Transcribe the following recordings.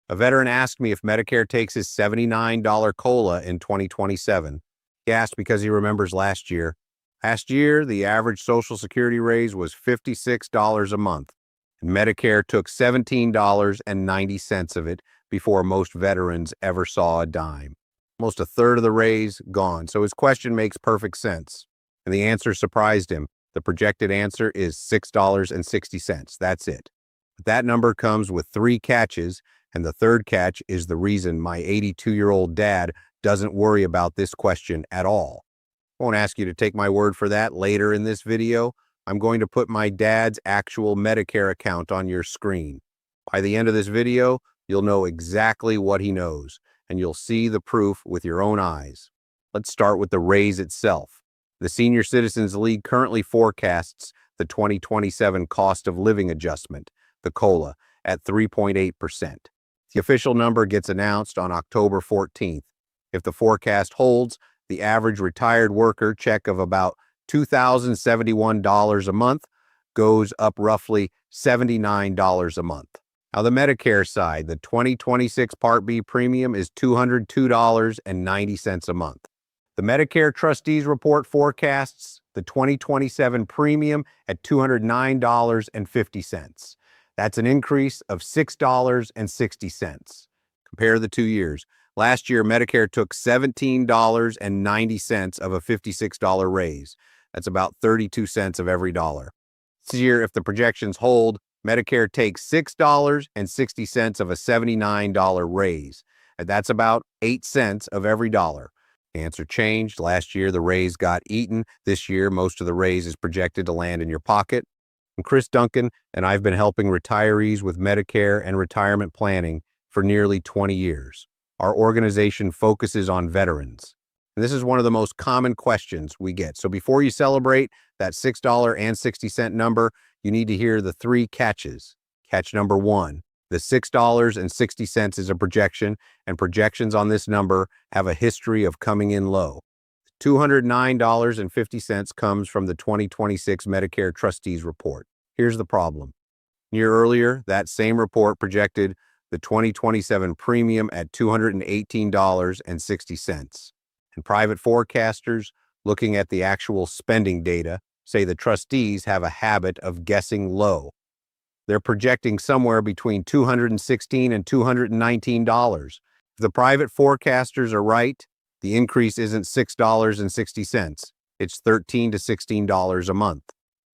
A veteran asked me if Medicare takes his $79 COLA in 2027. He asked because he remembers last year. Last year, the average Social Security raise was $56 a month, and Medicare took $17.90 of it before most veterans ever saw a dime. Almost a third of the raise gone, so his question makes perfect sense. And the answer surprised him. The projected answer is $6.60. That's it. But that number comes with three catches, and the third catch is the reason my 82-year-old dad doesn't worry about this question at all. I won't ask you to take my word for that. Later in this video, I'm going to put my dad's actual Medicare account on your screen. By the end of this video, you'll know exactly what he knows, and you'll see the proof with your own eyes. Let's start with the raise itself. The Senior Citizens League currently forecasts the 2027 cost of living adjustment, the COLA, at 3.8%. The official number gets announced on October 14th. If the forecast holds, the average retired worker check of about $2,071 a month goes up roughly $79 a month. Now, the Medicare side, the 2026 Part B premium is $202.90 a month. The Medicare Trustees Report forecasts the 2027 premium at $209.50. That's an increase of $6.60. Compare the 2 years. Last year, Medicare took $17.90 of a $56 raise. That's about 32 cents of every dollar. This year, if the projections hold, Medicare takes $6.60 of a $79 raise. And that's about 8 cents of every dollar. The answer changed. Last year, the raise got eaten. This year, most of the raise is projected to land in your pocket. I'm Chris Duncan, and I've been helping retirees with Medicare and retirement planning for nearly 20 years. Our organization focuses on veterans. And this is one of the most common questions we get. So before you celebrate that $6.60 number, you need to hear the three catches. Catch number one, the $6.60 is a projection, and projections on this number have a history of coming in low. $209.50 comes from the 2026 Medicare Trustees Report. Here's the problem. A year earlier, that same report projected the 2027 premium at $218.60. And private forecasters, looking at the actual spending data, say the trustees have a habit of guessing low. They're projecting somewhere between $216 and $219. If the private forecasters are right, the increase isn't $6.60. It's $13 to $16 a month.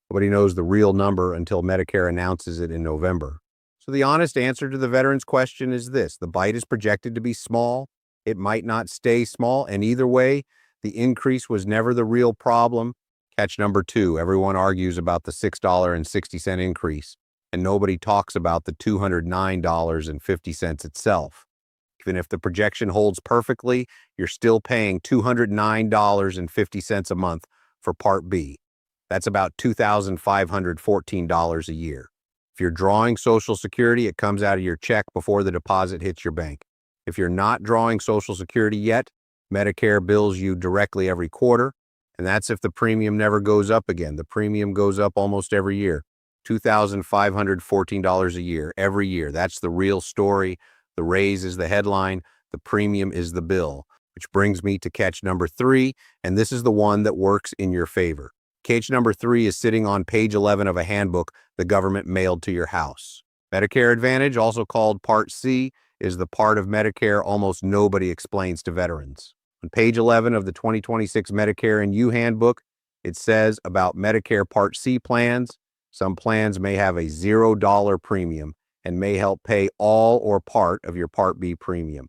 Nobody knows the real number until Medicare announces it in November. So the honest answer to the veteran's question is this. The bite is projected to be small. It might not stay small. And either way, the increase was never the real problem. Catch number two. Everyone argues about the $6.60 increase, and nobody talks about the $209.50 itself. Even if the projection holds perfectly, you're still paying $209.50 a month for Part B. That's about $2,514 a year. If you're drawing Social Security, it comes out of your check before the deposit hits your bank. If you're not drawing Social Security yet, Medicare bills you directly every quarter, and that's if the premium never goes up again. The premium goes up almost every year. $2,514 a year, every year. That's the real story. The raise is the headline. The premium is the bill, which brings me to catch number three, and this is the one that works in your favor. Catch number three is sitting on page 11 of a handbook the government mailed to your house. Medicare Advantage, also called Part C, is the part of Medicare almost nobody explains to veterans. On page 11 of the 2026 Medicare and You handbook, it says about Medicare Part C plans. Some plans may have a $0 premium and may help pay all or part of your Part B premium.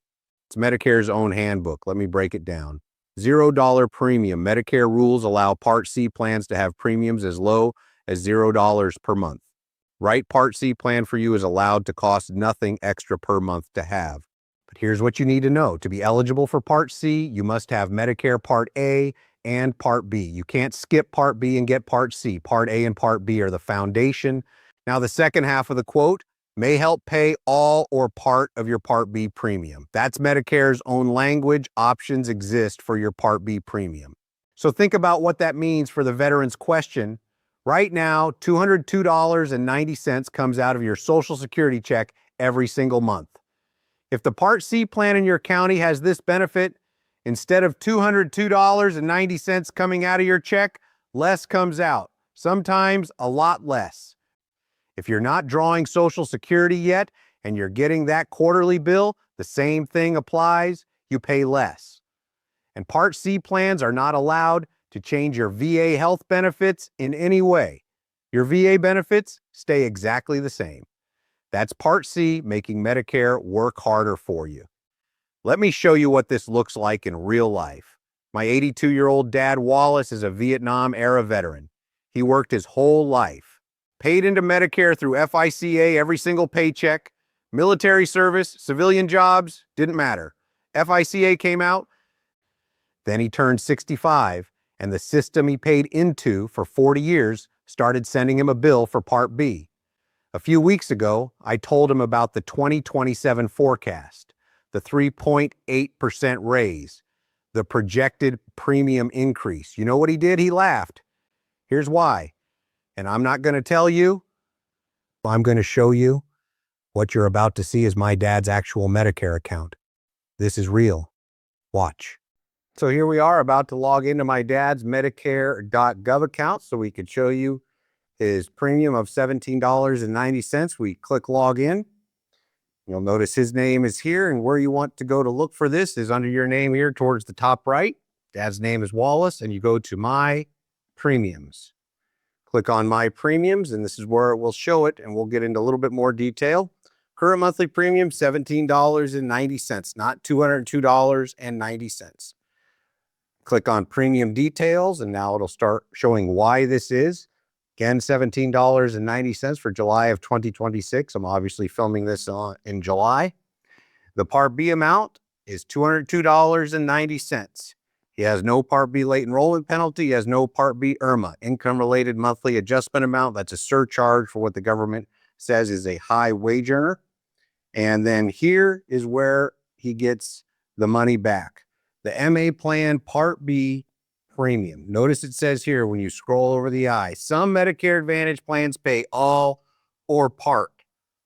It's Medicare's own handbook. Let me break it down. $0 premium. Medicare rules allow Part C plans to have premiums as low as $0 per month. Right Part C plan for you is allowed to cost nothing extra per month to have. But here's what you need to know. To be eligible for Part C, you must have Medicare Part A and Part B. You can't skip Part B and get Part C. Part A and Part B are the foundation. Now, the second half of the quote may help pay all or part of your Part B premium. That's Medicare's own language. Options exist for your Part B premium. So think about what that means for the veteran's question. Right now, $202.90 comes out of your Social Security check every single month. If the Part C plan in your county has this benefit, instead of $202.90 coming out of your check, less comes out, sometimes a lot less. If you're not drawing Social Security yet and you're getting that quarterly bill, the same thing applies, you pay less. And Part C plans are not allowed to change your VA health benefits in any way. Your VA benefits stay exactly the same. That's Part C making Medicare work harder for you. Let me show you what this looks like in real life. My 82-year-old dad, Wallace, is a Vietnam-era veteran. He worked his whole life, paid into Medicare through FICA every single paycheck. Military service, civilian jobs, didn't matter. FICA came out, then he turned 65, and the system he paid into for 40 years started sending him a bill for Part B. A few weeks ago, I told him about the 2027 forecast, the 3.8% raise, the projected premium increase. You know what he did? He laughed. Here's why. And I'm not going to tell you. I'm going to show you. What you're about to see is my dad's actual Medicare account. This is real. Watch. So here we are about to log into my dad's Medicare.gov account so we could show you his premium of $17.90. We click log in. You'll notice his name is here, and where you want to go to look for this is under your name here towards the top right. Dad's name is Wallace, and you go to My Premiums. Click on My Premiums, and this is where it will show it, and we'll get into a little bit more detail. Current monthly premium, $17.90, not $202.90. Click on Premium Details, and now it'll start showing why this is. Again, $17.90 for July of 2026. I'm obviously filming this in July. The Part B amount is $202.90. He has no Part B late enrollment penalty. He has no Part B IRMA, income-related monthly adjustment amount. That's a surcharge for what the government says is a high wage earner. And then here is where he gets the money back. The MA plan Part B premium. Notice it says here when you scroll over the I, some Medicare Advantage plans pay all or part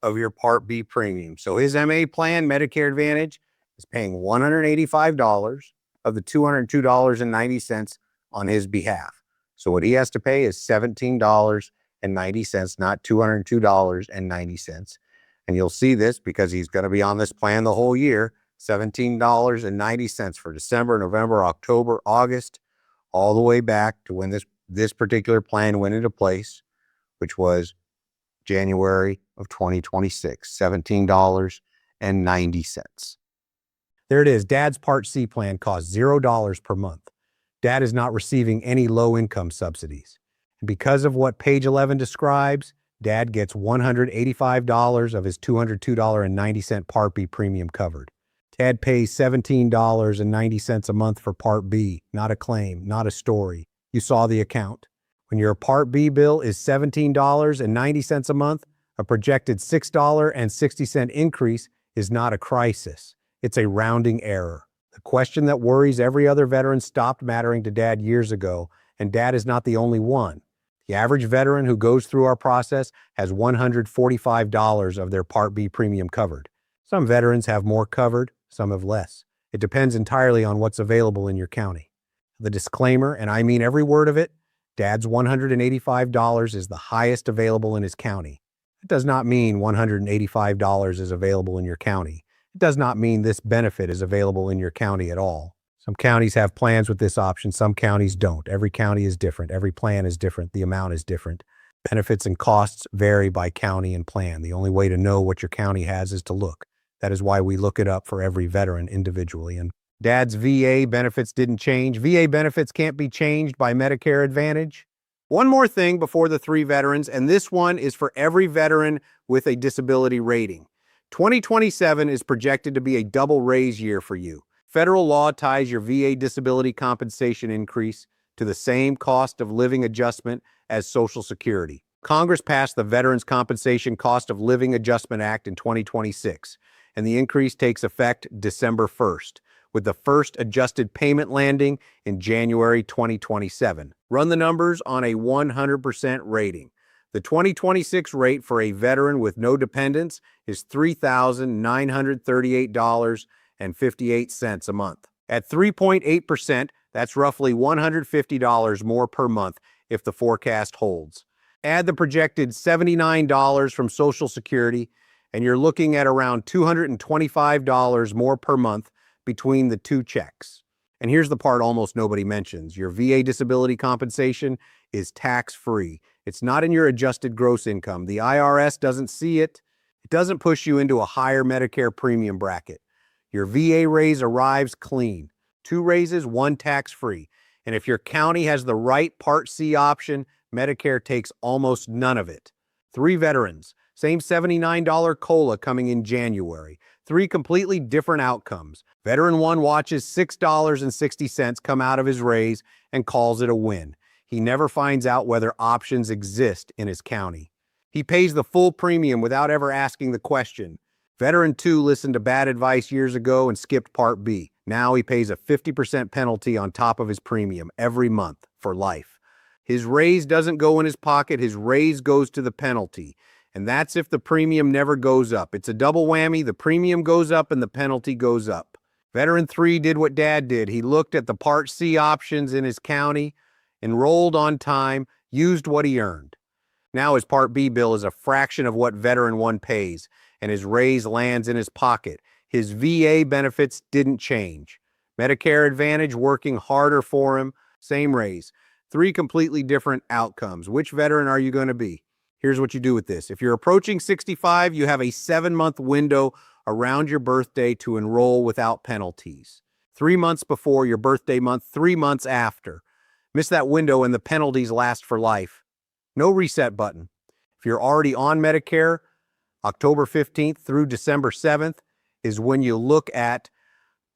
of your Part B premium. So his MA plan, Medicare Advantage, is paying $185 of the $202.90 on his behalf. So what he has to pay is $17.90, not $202.90. And you'll see this because he's going to be on this plan the whole year, $17.90 for December, November, October, August, all the way back to when this particular plan went into place, which was January of 2026, $17.90. There it is. Dad's Part C plan costs $0 per month. Dad is not receiving any low-income subsidies. And because of what page 11 describes, Dad gets $185 of his $202.90 Part B premium covered. Dad pays $17.90 a month for Part B, not a claim, not a story. You saw the account. When your Part B bill is $17.90 a month, a projected $6.60 increase is not a crisis. It's a rounding error. The question that worries every other veteran stopped mattering to Dad years ago, and Dad is not the only one. The average veteran who goes through our process has $145 of their Part B premium covered. Some veterans have more covered, some have less. It depends entirely on what's available in your county. The disclaimer, and I mean every word of it, Dad's $185 is the highest available in his county. It does not mean $185 is available in your county. It does not mean this benefit is available in your county at all. Some counties have plans with this option, some counties don't. Every county is different, every plan is different, the amount is different. Benefits and costs vary by county and plan. The only way to know what your county has is to look. That is why we look it up for every veteran individually. And Dad's VA benefits didn't change. VA benefits can't be changed by Medicare Advantage. One more thing before the three veterans, and this one is for every veteran with a disability rating. 2027 is projected to be a double raise year for you. Federal law ties your VA disability compensation increase to the same cost of living adjustment as Social Security. Congress passed the Veterans Compensation Cost of Living Adjustment Act in 2026, and the increase takes effect December 1st, with the first adjusted payment landing in January 2027. Run the numbers on a 100% rating. The 2026 rate for a veteran with no dependents is $3,938.58 a month. At 3.8%, that's roughly $150 more per month if the forecast holds. Add the projected $79 from Social Security, and you're looking at around $225 more per month between the two checks. And here's the part almost nobody mentions. Your VA disability compensation is tax-free. It's not in your adjusted gross income. The IRS doesn't see it. It doesn't push you into a higher Medicare premium bracket. Your VA raise arrives clean. 2 raises, 1 tax-free. And if your county has the right Part C option, Medicare takes almost none of it. 3 veterans, same $79 COLA coming in January. 3 completely different outcomes. Veteran 1 watches $6.60 come out of his raise and calls it a win. He never finds out whether options exist in his county. He pays the full premium without ever asking the question. Veteran 2 listened to bad advice years ago and skipped Part B. Now he pays a 50% penalty on top of his premium every month for life. His raise doesn't go in his pocket, his raise goes to the penalty. And that's if the premium never goes up. It's a double whammy, the premium goes up and the penalty goes up. Veteran 3 did what Dad did. He looked at the Part C options in his county, enrolled on time, used what he earned. Now his Part B bill is a fraction of what Veteran 1 pays, and his raise lands in his pocket. His VA benefits didn't change. Medicare Advantage working harder for him, same raise. 3 completely different outcomes. Which veteran are you going to be? Here's what you do with this. If you're approaching 65, you have a 7-month window around your birthday to enroll without penalties. 3 months before your birthday month, 3 months after. Miss that window and the penalties last for life. No reset button. If you're already on Medicare, October 15th through December 7th is when you look at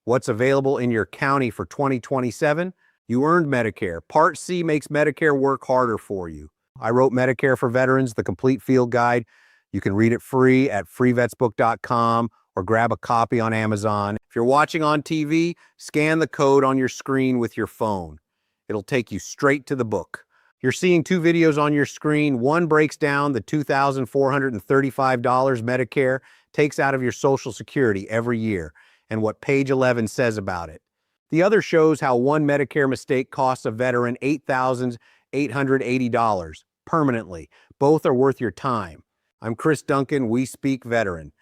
what's available in your county for 2027. You earned Medicare. Part C makes Medicare work harder for you. I wrote Medicare for Veterans, the complete field guide. You can read it free at freevetsbook.com or grab a copy on Amazon. If you're watching on TV, scan the code on your screen with your phone. It'll take you straight to the book. You're seeing 2 videos on your screen. One breaks down the $2,435 Medicare takes out of your Social Security every year and what page 11 says about it. The other shows how one Medicare mistake costs a veteran $8,880 permanently. Both are worth your time. I'm Duncan, We Speak Veteran.